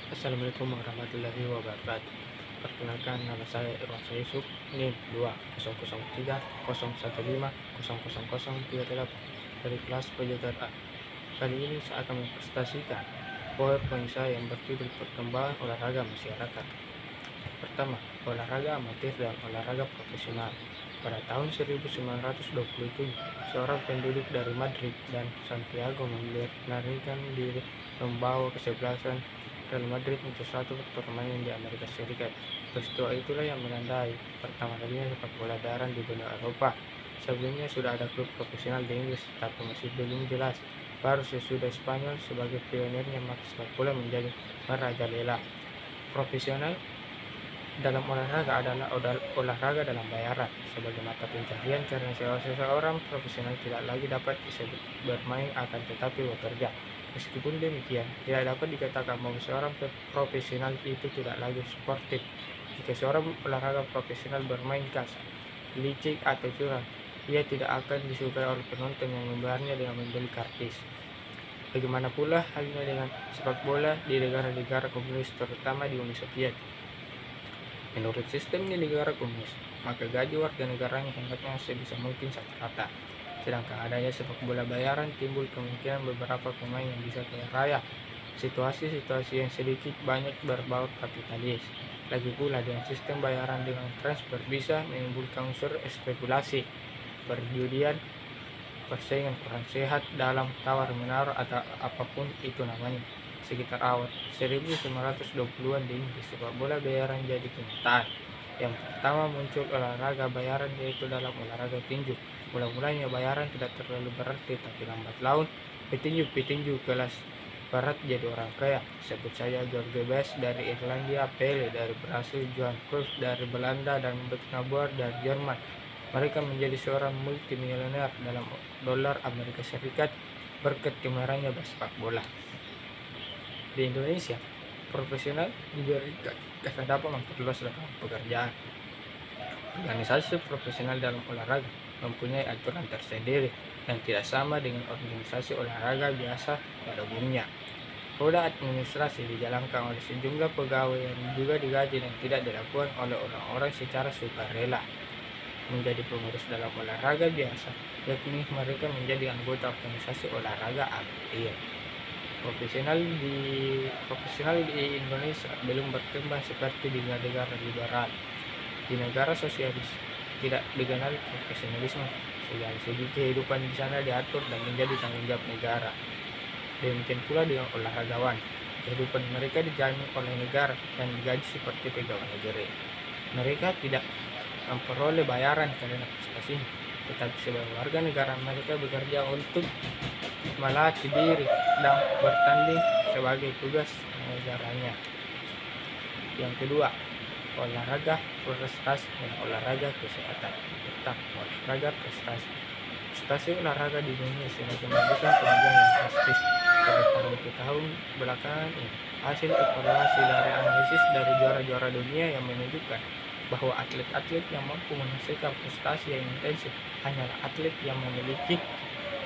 Assalamualaikum warahmatullahi wabarakatuh. Perkenalkan, nama saya Irwansyah Yusuf, NIM 2003015000038 dari kelas Pelajar A. Kali ini saya akan mempresentasikan PowerPoint saya yang berjudul Perkembangan Olahraga Masyarakat. Pertama, olahraga amatir dan olahraga profesional. Pada tahun 1927, seorang penduduk dari Madrid dan Santiago melarikan diri membawa kesebelasan Real Madrid untuk satu pertandingan di Amerika Serikat. Peristiwa itulah yang menandai pertama kalinya sepak bola daerah di benua Eropa. Sebelumnya sudah ada klub profesional di Inggris, tapi masih belum jelas. Baru sesudah Spanyol sebagai pionirnya, maka sepak bola menjadi merajalela. Profesional dalam olahraga adalah olahraga dalam bayaran sebagai mata pencaharian, karena seorang profesional tidak lagi dapat disebut bermain, akan tetapi bekerja. Meskipun demikian, tidak dapat dikatakan bahwa seorang profesional itu tidak lagi sportif. Jika seorang olahraga profesional bermain kasar, licik atau curang, ia tidak akan disukai oleh penonton yang membayarnya dengan membeli kartis. Bagaimana pula halnya dengan sepak bola di negara-negara komunis, terutama di Uni Soviet. Menurut sistem di negara komunis, maka gaji warga negaranya hendaknya sebisa mungkin satu rata. Sedangkan adanya sepak bola bayaran, timbul kemungkinan beberapa pemain yang bisa kaya raya. Situasi-situasi yang sedikit banyak berbau kapitalis. Lagi pula dengan sistem bayaran dengan transfer bisa menimbulkan unsur spekulasi, perjudian, persaingan kurang sehat dalam tawar-menawar atau apapun itu namanya. Sekitar awal 1920-an di Inggris, sepak bola bayaran jadi kenyataan. Yang pertama muncul olahraga bayaran, yaitu dalam olahraga tinju. Mula-mulanya bayaran tidak terlalu berarti, tapi lambat laun petinju-petinju kelas barat jadi orang kaya. Sebut saja George Best dari Irlandia, Pele dari Brasil, Johan Cruyff dari Belanda, dan Beckenbauer dari Jerman. Mereka menjadi seorang multimilioner dalam dolar Amerika Serikat berkat kemarannya bersepak bola. Di Indonesia, profesional diberikan karena dapat memperluas lapangan pekerjaan. Organisasi profesional dalam olahraga mempunyai aturan tersendiri yang tidak sama dengan organisasi olahraga biasa pada umumnya. Roda administrasi dijalankan oleh sejumlah pegawai yang juga digaji dan tidak dilakukan oleh orang-orang secara sukarela. Menjadi pengurus dalam olahraga biasa, yakni mereka menjadi anggota organisasi olahraga amatir. Profesional di Indonesia belum berkembang seperti di negara liberal. Di negara sosialis tidak dikenal profesionalisme. Segala segi kehidupan di sana diatur dan menjadi tanggung jawab negara. Demikian pula dengan olahragawan. Kehidupan mereka dijamin oleh negara dan digaji seperti pegawai negeri. Mereka tidak memperoleh bayaran karena prestasinya, tetapi sebagai warga negara mereka bekerja untuk melatih diri dan bertanding sebagai tugas negaranya. Yang kedua, olahraga prestasi dan olahraga kesehatan. Pertama, olahraga prestasi. Prestasi olahraga di dunia semakin menunjukkan kemajuan yang drastis pada tahun ke tahun belakangan ini. Hasil evaluasi dari analisis dari juara-juara dunia yang menunjukkan bahwa atlet-atlet yang mampu menghasilkan prestasi yang intensif hanyalah atlet yang memiliki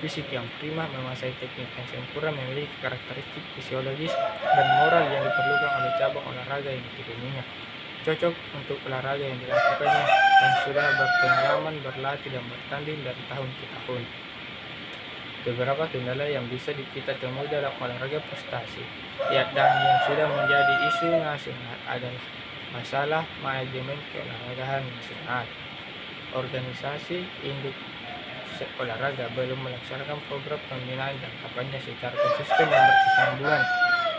fisik yang prima, menguasai teknik yang sempurna, memiliki karakteristik fisiologis dan moral yang diperlukan oleh cabang olahraga yang ditekuninya, cocok untuk olahraga yang dilakukannya, dan sudah berpengalaman berlatih dan bertanding dari tahun ke tahun. Beberapa kendala yang bisa kita temui dalam olahraga prestasi dan yang sudah menjadi isu nasional adalah masalah manajemen keolahragaan nasional. Organisasi induk olahraga belum melaksanakan program pembinaan dan kampanye secara konsisten dan berkesinambungan.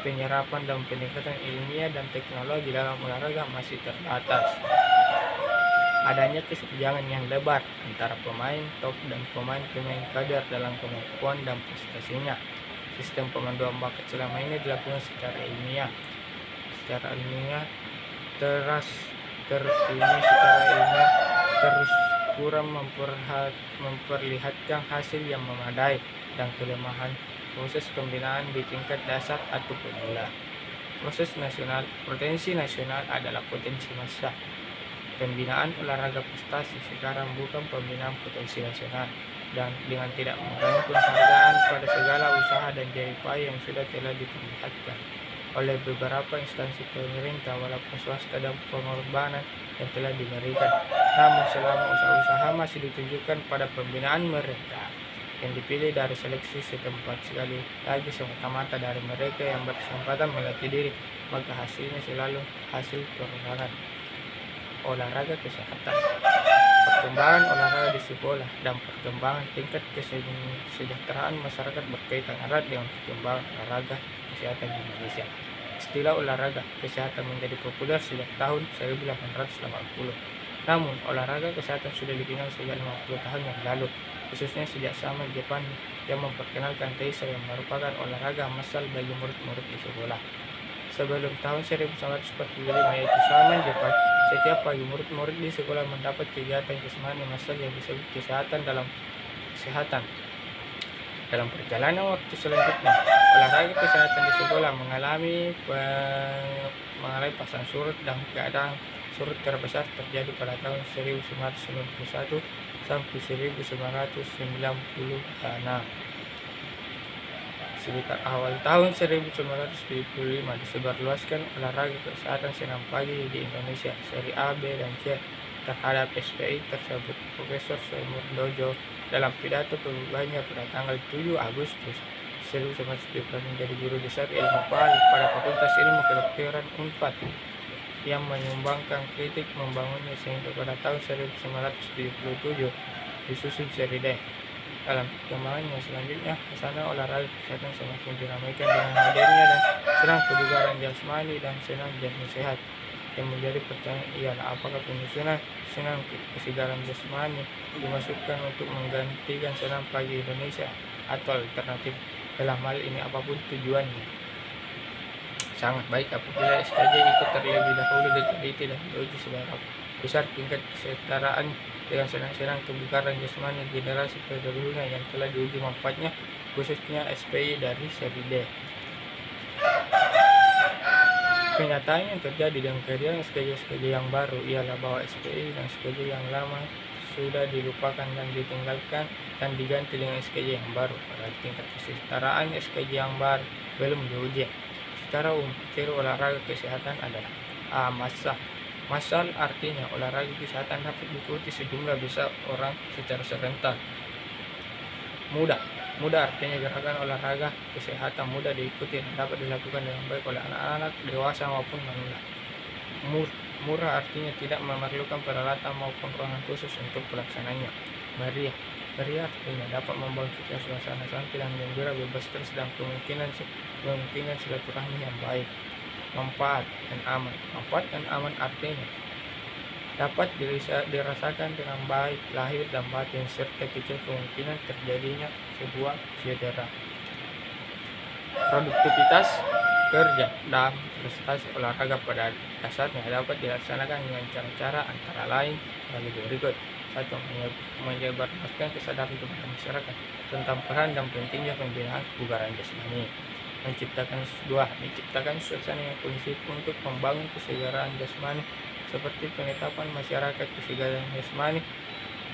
Penyerapan dan peningkatan ilmiah dan teknologi dalam olahraga masih terbatas. Adanya kesenjangan yang lebar antara pemain top dan pemain-pemain kader dalam kemampuan dan prestasinya. Sistem pemanduan bakat selama ini dilakukan secara ilmiah terus kurang memperlihatkan hasil yang memadai, dan kelemahan proses pembinaan di tingkat dasar atau pemula. Potensi nasional adalah potensi massa. Pembinaan olahraga prestasi sekarang bukan pembinaan potensi nasional, dan dengan tidak mengurangi penghargaan pada segala usaha dan jerih payah yang sudah telah diperlihatkan. oleh beberapa instansi pemerintah walaupun swasta dan pengorbanan yang telah diberikan. Namun selama usaha-usaha masih ditunjukkan pada pembinaan mereka yang dipilih dari seleksi setempat, sekali lagi semata-mata dari mereka yang berkesempatan melatih diri, maka hasilnya selalu hasil perorangan. Olahraga kesehatan, perkembangan olahraga di sekolah dan perkembangan tingkat kesejahteraan masyarakat berkaitan erat dengan perkembangan olahraga kesehatan di Indonesia. Istilah olahraga kesehatan menjadi populer sejak tahun 1880. Namun, olahraga kesehatan sudah dikenal sejak 50 tahun yang lalu, khususnya sejak zaman Jepang yang memperkenalkan Taisha yang merupakan olahraga massal bagi murid-murid di sekolah. Sebelum tahun 1945, yaitu zaman Jepang, setiap pagi murid-murid di sekolah mendapat kegiatan jasmani massal yang disebut kesehatan. Dalam perjalanan waktu selanjutnya, olahraga kesehatan di sekolah mengalami pasang surut, dan keadaan surut terbesar terjadi pada tahun 1991 sampai 1996. Sekitar awal tahun 1975 disebarluaskan olahraga kesehatan senam pagi di Indonesia, seri A, B, dan C. Terhadap SPI tersebut, Profesor Soemur Dojo dalam pidato pembukaannya pada tanggal 7 Agustus 1975 menjadi guru besar ilmu PAI pada Fakultas Ilmu Kedokteran Unpad yang menyumbangkan kritik membangunnya, sehingga pada tahun 1977 disusun seri D. Dalam perkembangannya selanjutnya, kesana olahraga kesehatan semakin diramaikan dengan hadirnya dan senam kebugaran jasmani dan senam jasmani sehat. Yang menjadi pertanyaan ialah apakah penyusunan senam kesegaran jasmani dimasukkan untuk menggantikan senam pagi Indonesia atau alternatif. Dalam hal ini apapun tujuannya, sangat baik apabila SKJ ikut terlebih dahulu diteliti dan diuji seberapa besar tingkat kesetaraan dengan senang-senang kebugaran jasmani generasi terdahulunya yang telah diuji manfaatnya, khususnya SPI dari seri D. Kenyataannya yang terjadi dengan kehadiran SKJ yang baru ialah bahwa SPI dan SKJ yang lama sudah dilupakan dan ditinggalkan dan diganti dengan SKJ yang baru. Pada tingkat kesetaraan SKJ yang baru belum diuji. Secara umum, ciri olahraga kesehatan adalah A. Massal. Massal artinya olahraga kesehatan dapat diikuti sejumlah besar orang secara serentak. Mudah artinya gerakan olahraga kesehatan mudah diikuti dan dapat dilakukan dengan baik oleh anak-anak, dewasa maupun manula. Murah artinya tidak memerlukan peralatan maupun ruangan khusus untuk pelaksananya. Meriah artinya dapat membangkitkan suasana santai dan gembira, bebas stres dan kemungkinan silaturahmi yang baik. Manfaat dan aman artinya dapat dirasakan dengan baik lahir dan batin serta kecil kemungkinan terjadinya sebuah cedera. Produktivitas kerja dan prestasi olahraga pada dasarnya dapat dilaksanakan dengan cara-cara antara lain bagi berikut. 1. Menyebarluaskan kesadaran kepada masyarakat tentang peran dan pentingnya pembinaan kebugaran jasmani. Menciptakan suasana yang kondusif untuk membangun kesegaran jasmani, seperti penetapan masyarakat kesegaran jasmani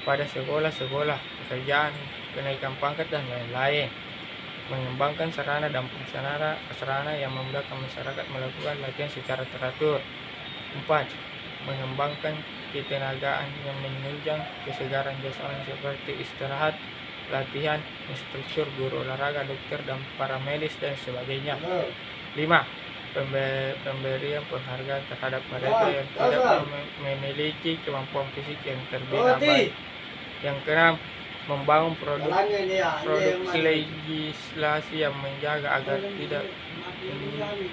pada sekolah-sekolah, pekerjaan, kenaikan pangkat, dan lain-lain. Mengembangkan sarana dan prasarana yang memudahkan masyarakat melakukan latihan secara teratur. 4. Mengembangkan ketenagaan yang menunjang kesegaran jasmani seperti istirahat, latihan, instruktur, guru olahraga, dokter, dan para medis, dan sebagainya. 5. Pemberian penghargaan terhadap mereka yang tidak memiliki kemampuan fisik yang terbina baik. Yang keenam, membangun produk legislasi yang menjaga agar tidak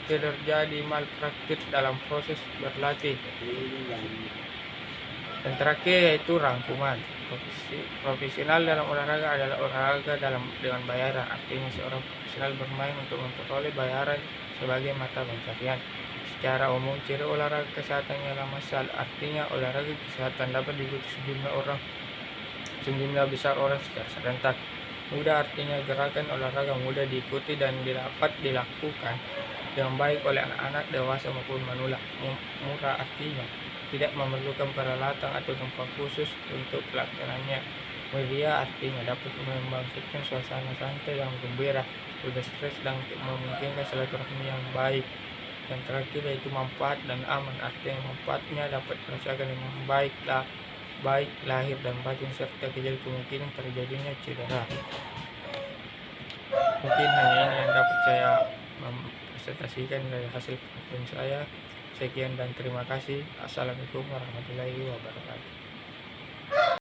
terjadi malpraktik dalam proses berlatih. Dan terakhir yaitu rangkuman. Profesional dalam olahraga adalah olahraga dengan bayaran, artinya seorang profesional bermain untuk memperoleh bayaran sebagai mata pencarian. Secara umum, ciri olahraga kesehatan ialah massal, artinya olahraga kesehatan dapat diikuti sejumlah besar orang secara serentak. Mudah artinya gerakan olahraga mudah diikuti dan dapat dilakukan dengan baik oleh anak-anak, dewasa maupun manula. Murah artinya tidak memerlukan peralatan atau tempat khusus untuk pelaksananya. Meriah artinya dapat membangkitkan suasana santai dan gembira, bebas stres, dan memungkinkan silaturahmi yang baik. Yang terakhir yaitu manfaat dan aman. Artinya manfaatnya dapat dirasakan dengan baik lahir dan batin serta kecil kemungkinan terjadinya cedera. Mungkin hanya ini yang dapat saya presentasikan dari hasil penelitian saya. Sekian dan terima kasih. Assalamualaikum warahmatullahi wabarakatuh.